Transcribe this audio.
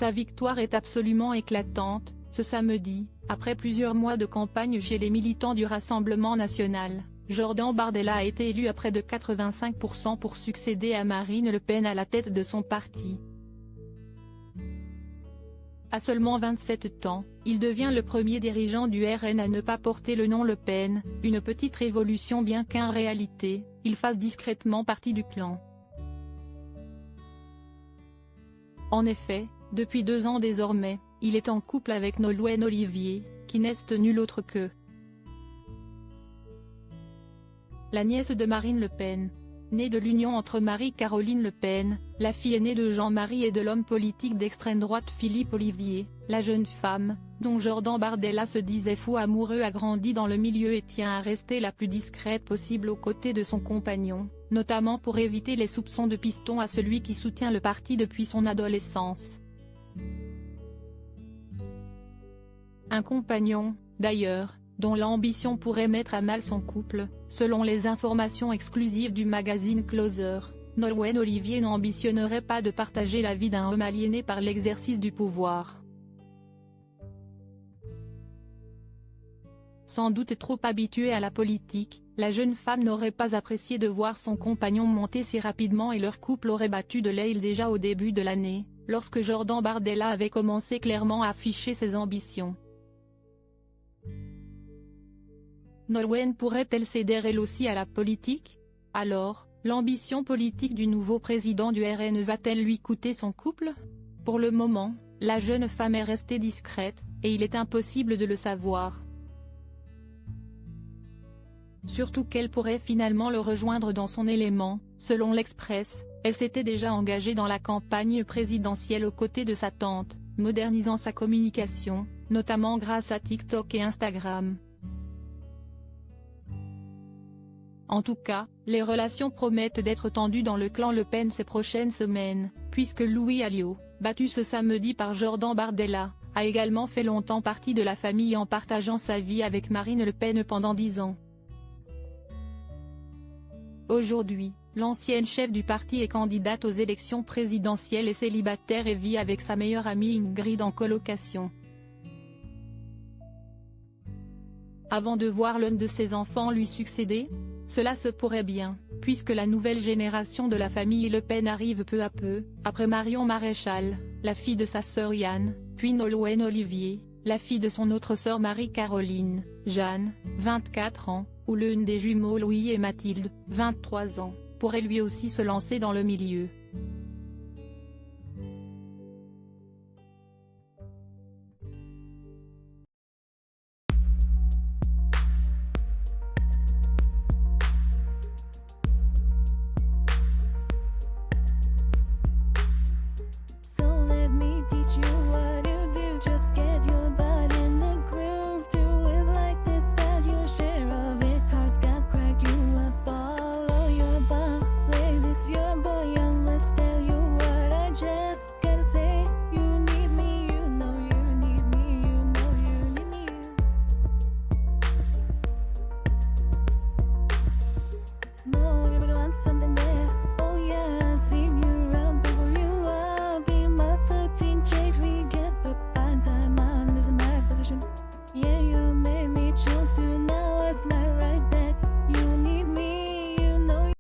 Sa victoire est absolument éclatante. Ce samedi, après plusieurs mois de campagne chez les militants du Rassemblement national, Jordan Bardella a été élu à près de 85% pour succéder à Marine Le Pen à la tête de son parti. À seulement 27 ans, il devient le premier dirigeant du RN à ne pas porter le nom Le Pen, une petite révolution bien qu'en réalité, il fasse discrètement partie du clan. En effet, depuis 2 ans désormais, il est en couple avec Nolwenn Olivier, qui n'est nulle autre que la nièce de Marine Le Pen. Née de l'union entre Marie-Caroline Le Pen, la fille aînée de Jean-Marie et de l'homme politique d'extrême droite Philippe Olivier, la jeune femme, dont Jordan Bardella se disait fou amoureux a grandi dans le milieu et tient à rester la plus discrète possible aux côtés de son compagnon, notamment pour éviter les soupçons de piston à celui qui soutient le parti depuis son adolescence. Un compagnon, d'ailleurs, dont l'ambition pourrait mettre à mal son couple, selon les informations exclusives du magazine Closer. Nolwenn Olivier n'ambitionnerait pas de partager la vie d'un homme aliéné par l'exercice du pouvoir. Sans doute trop habituée à la politique, la jeune femme n'aurait pas apprécié de voir son compagnon monter si rapidement et leur couple aurait battu de l'aile déjà au début de l'année, lorsque Jordan Bardella avait commencé clairement à afficher ses ambitions. Nolwenn pourrait-elle céder elle aussi à la politique? Alors, l'ambition politique du nouveau président du RN va-t-elle lui coûter son couple? Pour le moment, la jeune femme est restée discrète, et il est impossible de le savoir. Surtout qu'elle pourrait finalement le rejoindre dans son élément. Selon l'Express, elle s'était déjà engagée dans la campagne présidentielle aux côtés de sa tante, modernisant sa communication, notamment grâce à TikTok et Instagram. En tout cas, les relations promettent d'être tendues dans le clan Le Pen ces prochaines semaines, puisque Louis Alliot, battu ce samedi par Jordan Bardella, a également fait longtemps partie de la famille en partageant sa vie avec Marine Le Pen pendant 10 ans. Aujourd'hui, l'ancienne chef du parti est candidate aux élections présidentielles et célibataire et vit avec sa meilleure amie Ingrid en colocation. Avant de voir l'un de ses enfants lui succéder? Cela se pourrait bien, puisque la nouvelle génération de la famille Le Pen arrive peu à peu, après Marion Maréchal, la fille de sa sœur Yann, puis Nolwenn Olivier, la fille de son autre sœur Marie-Caroline, Jeanne, 24 ans, ou l'une des jumeaux Louis et Mathilde, 23 ans, pourrait lui aussi se lancer dans le milieu.